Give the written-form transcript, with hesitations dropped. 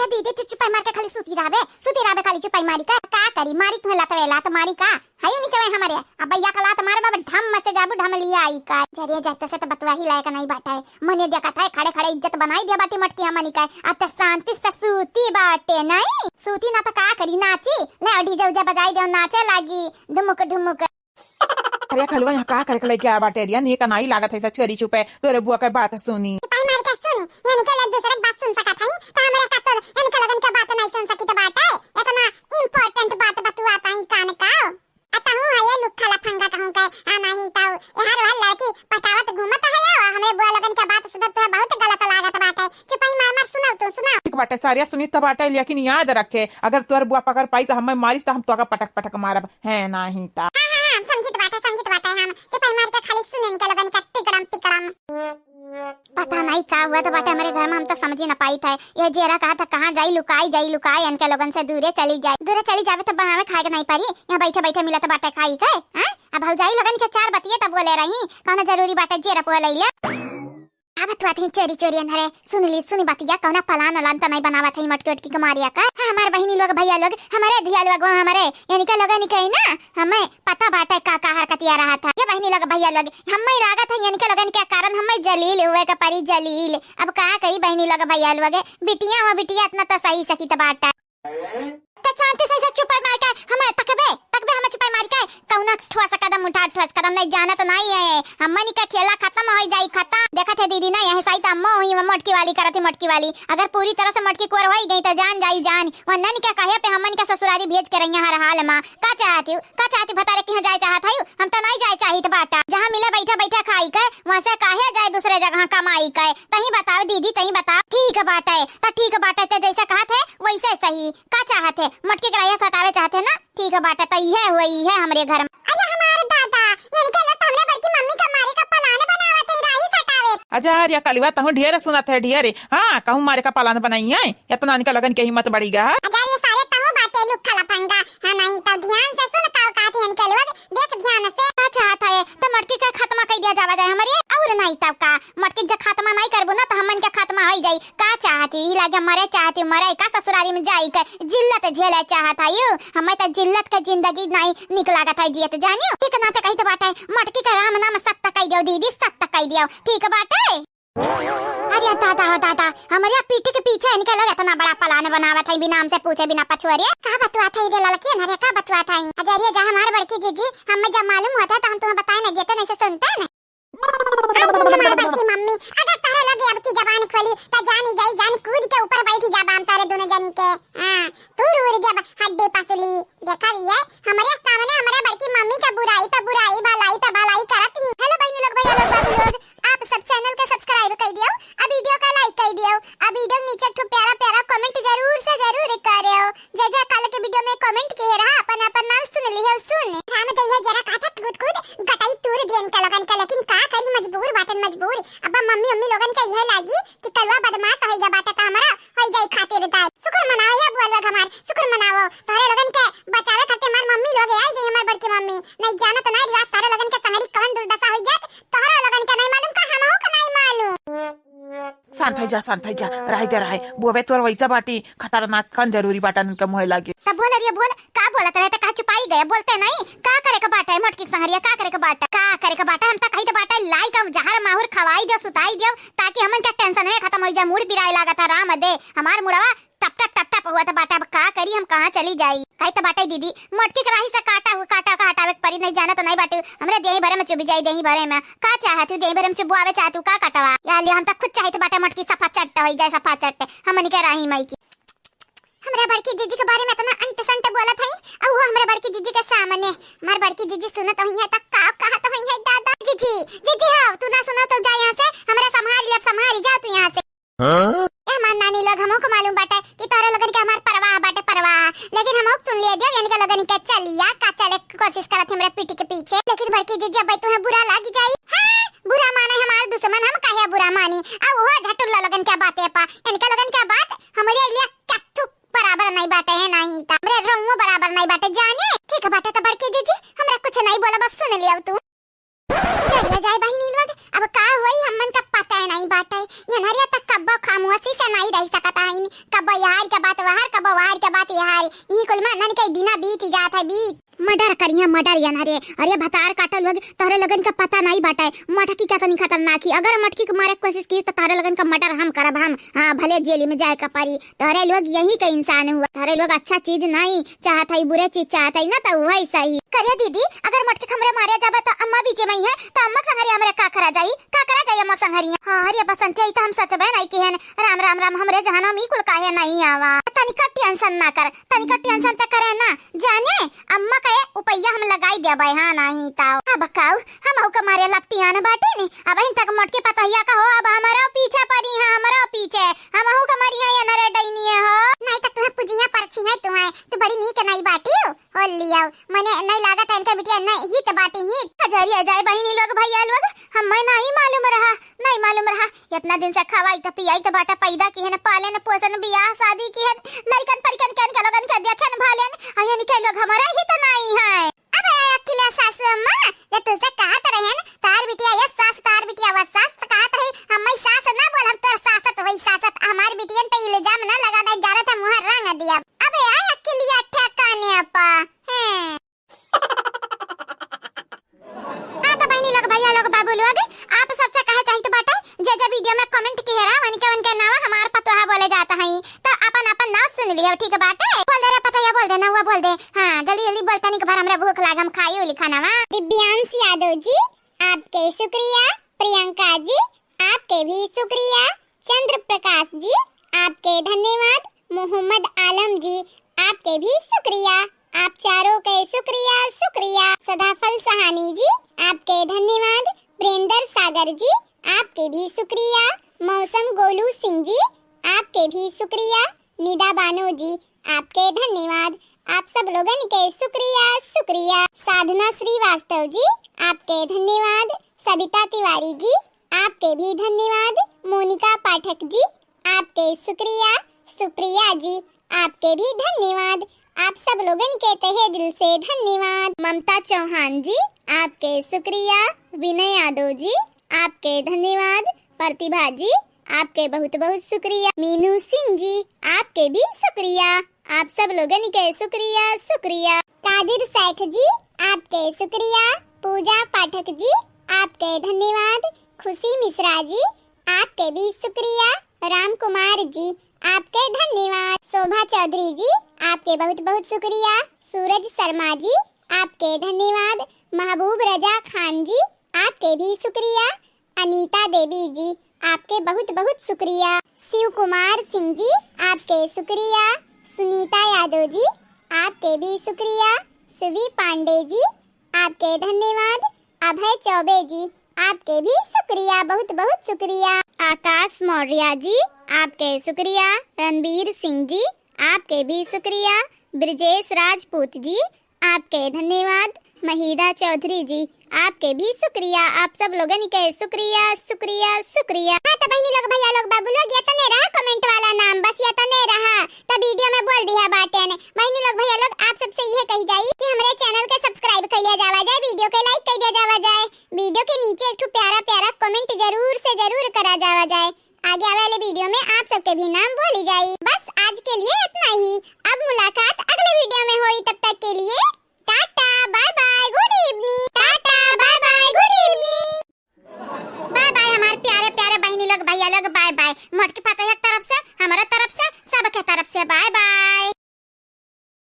अरे दीदी तू चुपाई मार के खाली सुती रहबे खाली चुपाई मारी का करी मारी तुम्हें लात मारी का हाय नी चवे हमारे अब भैया का लात मार बाबा ढम मसे जाबू ढम लिया आई का जरिए जाते से तो बतवा ही लायक नहीं बाटा है मने देखा था खड़े खड़े इज्जत बनाई दिया बाटी मटकी हमनी का अब तो शांति से सूती बाटे नहीं सूती ना तो का करी नाची ले डीजे उजे बजाई दे नाचे लागी ढुमुक ढुमुक। अरे खलवा यहाँ का करके लेके आ बाटे रिया नी का नहीं लागत है चोरी छुपे तोरे बुआ का बात सुनी पाई मार के सुनी यानी के लग दूसरे बात सुन सका था तो हमरा का तो यानी के लगन के बात नहीं सुन सकी तो बात है इतना इंपॉर्टेंट बात बतवाता ही कान का आता हूं है ये लुखा लफंगा कहूं के आ नहीं तो यार वाला लड़की पटावत घूमत है या हमरे बुआ लगन के बात सुनत तो बहुत गलत लागत बात है चुपाई मार मार सुनाओ तो सुनाओ ठीक बाटे सारिया सुनी तो बाटे लेकिन याद रखे अगर तोर बुआ पकड़ पाई तो हमें मारिस तो हम तो पटक पटक मारब है नहीं ता समझित बात है हम चुपाई मार के खाली सुने के लगन का टिकड़म पता नहीं का हुआ तो बाटे हमारे घर में हम तो समझ ही ना पाई था ये जेरा कहा था कहाँ जाई लुकाई इनके लोगन से दूरे चली जावे तो बनावे खाए के नहीं पारी यहाँ बैठे मिला तो बाटे खाई के अब जाई लगन के चार बतिये तब बोले रही कहना जरूरी बाटे जेरा पोहा लइले अब तो आती चोरी अंधरे सुनी बतिया कौना पलान अलान तो नहीं बनावा था मटकी के मारिया का हमारे बहनी लोग भैया लोग हमारे धिया लोग हमारे यानी का लोग निकई ना हमें पता बाटे का हरकतिया रहा था ये बहनी लोग भैया लोग हमें लागत है यानी का लोगन के कारण हमें जलील हुए का परी जलील अब का करी बहनी लोग भैया लोग बिटिया इतना तो सही सकी तो बाटा तो शांति से चुपाई मार के हमें तकबे हमें चुपाई मार के कौना ठोस कदम नहीं जाना तो नहीं है हमनी का खेला खत्म हो जाई खत्म देखा थे दीदी ना यह सही अम्मा हुई मटकी वाली करती मटकी वाली अगर पूरी तरह से मटकी कोर हो गई तो जान वंदन क्या कहे पे हमन का ससुरारी भेज के रही हर हाल में का चाहती बता रे कि जाए चाहत है हम तो नहीं जाए चाहिए बाटा जहां मिले बैठा खाई के वहां से काहे जाए दूसरे जगह कमाई के तही बताओ दीदी तही बताओ ठीक बाटा है तो ठीक बाटा है जैसा कहा थे वैसे सही का चाहते मटकी कराया सटावे चाहते ना ठीक बाटा तो ये हुई है हमारे घर में अरे हमारे दादा यानी कि तो हमने बल्कि मम्मी का मारे का पलान बनावा थे राही सटावे अच्छा यार कलिवा तहु ढेर सुनत है ढेर हां कहूं मारे का पलान बनाई है इतना इनका लगन के हिम्मत बढ़ीगा अगर ये सारे तहु बाटे लुखा लफंगा हां नहीं तो ध्यान से सुन का कहती है इनके लोग देख ध्यान से का चाहता है तो मटकी का खात्मा कर दिया जावा जाए हमारे और नहीं तब का मटकी जब खात्मा नहीं करबो ना तो हमन के खात्मा हो जाई का चाहती लगे मरे चाहती मरे का ससुरारी में जाई के जिल्लत झेले चाहता यू हमें तो जिल्लत का जिंदगी नहीं निकलागा था जियत जानियो ठीक ना तो कही तो बाटे मटकी का राम नाम सत्ता कह दियो दीदी सत्ता कह दियो ठीक बाटे अरे दादा हमारे पीठ के पीछे इनके लोग इतना बड़ा पलान बनावा था बिना हमसे पूछे बिना पछुआरे का बतवा था ये लड़की अनरे का बतवा था अजरिया जहां हमारे बड़की जीजी हमें जब मालूम होता तो हम तुम्हें बताए ना देते नहीं से सुनते ना हमारे बड़की मम्मी अगर तारे लगे अब की जबान खोली तो जानी कूद के ऊपर बैठी जा हम तारे दोनों जनी के हां तू रूर गया हड्डी पसली देखा रही है हमारे सामने हमारे बड़की मम्मी का बुराई पे बुराई भलाई पे भलाई करती है हेलो बहनी लोग भैया लोग बाबू लोग आप सब चैनल का सब्सक्राइब कर दियो अब वीडियो का लाइक कर दियो अब वीडियो नीचे एक प्यारा कमेंट जरूर से जरूर करियो जय कल के वीडियो में कमेंट किए रहा अपन नाम सुन लियो सुन हम तो ये जरा काटा कूद गटाई तूर दियन का लगन का लेकिन का करी मजबूर अब मम्मी लोगन का यह लागी कि कलवा बदमाश होइगा बाटा ता हमारा होई जाई खातिर दाई शुक्र मनाओ या बुआ लोग हमार शुक्र मनाओ तारे लगन के बचावे खातिर मार मम्मी लोग आई गई हमार बड़की मम्मी नहीं जाना तो नहीं रिवाज तारे लगन के तंगड़ी कौन दुर्दशा होई जात तोहरा लगन का नहीं मालूम का हम हो का नहीं मालूम शांत जा रहे बुआ तोर वैसा बाटी खतरनाक कन जरूरी बाटा इनका मुहे लागे तब बोल रही बोल का बोलत रहे का छुपाई गए बोलते नहीं का करे का बाटा है मटकी संगरिया का करे का बाटा हम तो कही तो बाटा लाई का जहर माहुर खवाई दियो सुताई दियो ताकि हमन का टेंशन है खत्म हो जाए मूड पिराए लागा था राम दे हमार मुड़वा टप हुआ था बाटा का करी हम कहां चली जाई कही तो बाटा दीदी मटकी कराही से काटा का हटावे परी नहीं जाना तो नहीं बाटे हमरे देही भरे में चुभ जाई देही भरे में का चाहत देही भरे में चुबवावे चाहतू का कटवा या ले हम तक खुद चाहत बाटा मटकी सफा चट्ट होई जाए सफा चट्ट हमन के राही माई की हमरा बड़की जीजी के बारे में इतना अंट संट बोलत हई अब वो हमरा बड़की जीजी के सामने मार बड़की जीजी सुनत हई है तक का कहत हई है दादा जीजी हां तू ना सुनो तो जा यहां से हमरा संभाल जा तू यहां से हां हमार नानी लोग हमो को मालूम बाटे कि तोरे लगन के हमार परवाह लेकिन हमो सुन लिए दियो यानी के लगन के चलिया का चले कोशिश करत हमरा पीठ के पीछे लेकिन बड़की जीजी अब तुम्हें बुरा लागी जाई हां बुरा माने हमार दुश्मन हम काहे बुरा मानी अब वो झटुल्ला लगन के बातें पा यानी के लगन के बात हमारे लिए कत्तू बराबर नहीं बाटे है नहीं ता हमरे रंगो बराबर नहीं बाटे जाने ठीक बाटे तो बड़की जीजी हमरा कुछ नहीं बोला बस सुन लिया तू चलिए जाए बहनी लोग अब का होई हमन का पता नहीं बाटे ये नरिया तक कब्बो खामोशी से नहीं रह सकता हईन, कब यार के बात वहार, कब वहार के बात यार, ई कुल में नन के दिना बीत जात है बीत। मर्डर करिया मर्डर या ना रे, अरे भतार काटल लोग तोहरे लगन का पता नहीं बाटे, मटकी का तनी खतरनाक ही, अगर मटकी को मारे की कोशिश की तो तोहरे लगन का मर्डर हम करब हम, हां भले जेल में जाए का पारी। तोहरे लोग यही के इंसान हुआ, तोहरे लोग अच्छा चीज नहीं चाहत है, बुरे चीज चाहत है ना, तो वही सही करे दीदी। अगर मटकी हमरे मारे जाबे तो अम्मा भी जेमई है, तो अम्मा संगरी हमरे का करा जाई अम्मा संगरी। हां अरे बसंती आई तो हम सच बे नहीं कहन, राम राम राम हमरे जहाना मी कुल काहे नहीं आवा, तनिका टेंशन ना कर, तनिका टेंशन त करे ना, जाने अम्मा कहे उपैया हम लगाई देबे। हां नहीं ताऊ अब काऊ हम के मारे लपटिया न बाटे नी, अब इन तक मटके पतहिया का हो, अब हमारा पीछे पड़ी है, हमारा पीछे हम के मारी है या नरे डईनी हो, नहीं त तुम्हें पुजिया परछी है, तुम्हें तो बड़ी नीक नहीं बाटी हो लिया मने नहीं लागत है इनका बिटिया नहीं ही तो बाटी ही हजारी जाए बहिनी लोग भैया लोग, हमें नहीं मालूम रहा, नहीं मालूम रहा, इतना दिन से खवाई तो पियाई तो बाटा पैदा की है न, पाले न पोसन बियाह शादी की है, लड़कन परिकन कन का लोगन का देखन भालेन, अये निके लोग हमारा ही तो नहीं है। अबे अकेला सासू अम्मा ये तुझसे कहा तो रहे न तार बिटिया ये सास, तार बिटिया वो सास, तो कहा तो रही हमें सास ना बोल, हम तोर सासत वही सासत, हमार बिटियन पे इल्जाम ना लगा दे, जा रहा था मुंह रंग दिया। अबे अकेलिया ठकाने अपा हैं तो बहनी लोग भैया लोग बाबू लोग आप सबसे कहे चाहिए तो बाटे जे वीडियो में कमेंट किए रहा वन के नाम हमार पतोहा बोले जाता है, तो अपन अपन नाम सुन लियो ठीक बाटे, बोल दे रे पतोहा बोल दे ना हुआ बोल दे, हां जल्दी जल्दी बोल तनी के बार हमरा भूख लाग हम खाई ओली खाना वा। दिव्यांश यादव जी आपके शुक्रिया, प्रियंका जी आपके भी शुक्रिया, चंद्र प्रकाश जी आपके धन्यवाद, मोहम्मद आलम जी आपके भी शुक्रिया, आप चारों के शुक्रिया शुक्रिया, सदाफल सहानी जी आपके धन्यवाद, प्रेंदर सागर जी आपके भी शुक्रिया, मौसम गोलू सिंह जी आपके भी शुक्रिया, निदा बानो जी आपके धन्यवाद, आप सब लोगन के शुक्रिया शुक्रिया, साधना श्रीवास्तव जी आपके धन्यवाद, सविता तिवारी जी आपके भी धन्यवाद, मोनिका पाठक जी आपके शुक्रिया, सुप्रिया जी आपके भी धन्यवाद, आप सब लोगन के तहे दिल से धन्यवाद, ममता चौहान जी आपके शुक्रिया, विनय यादव जी आपके धन्यवाद, प्रतिभा जी आपके बहुत बहुत शुक्रिया, मीनू सिंह जी आपके भी शुक्रिया, आप सब लोगन के शुक्रिया शुक्रिया, कादिर शेख जी आपके शुक्रिया, पूजा पाठक जी आपके धन्यवाद, खुशी मिश्रा जी आपके भी शुक्रिया, राम कुमार जी आपके धन्यवाद, शोभा चौधरी जी आपके बहुत बहुत शुक्रिया, सूरज शर्मा जी आपके धन्यवाद, महबूब रजा खान जी आपके भी शुक्रिया, अनीता देवी जी आपके बहुत बहुत शुक्रिया, शिव कुमार सिंह जी आपके शुक्रिया, सुनीता यादव जी आपके भी शुक्रिया, सुवी पांडे जी आपके धन्यवाद, अभय चौबे जी आपके भी शुक्रिया बहुत बहुत शुक्रिया, आकाश मौर्य जी आपके शुक्रिया, रणबीर सिंह जी आपके भी शुक्रिया, ब्रजेश राजपूत जी आपके धन्यवाद, महिदा चौधरी जी आपके भी शुक्रिया, आप सब लोगन के शुक्रिया शुक्रिया शुक्रिया। हाँ तो बहनी लोग भैया लोग बाबू लोग ये तो नहीं रहा कमेंट वाला नाम, बस ये तो नहीं रहा तो वीडियो में बोल दिया बाटे ने। बहनी लोग भैया लोग आप सबसे यह कही जाई कि हमारे चैनल के सब्सक्राइब कर लिया जावा जाए, वीडियो के लाइक कर दिया जावा जाए, वीडियो के नीचे एक प्यारा प्यारा कमेंट जरूर से जरूर करा जावा जाए, आगे वाले वीडियो में आप सबके भी नाम बोली जाए। बस आज के लिए इतना ही, अब मुलाकात अगले वीडियो में होई, तब तक के लिए tata bye bye good evening, tata bye bye good evening, bye bye हमारे प्यारे प्यारे बहनी लोग भैया लोग, बाय बाय, मोट के पता है तरफ से हमारा तरफ से सबके तरफ से बाय बाय।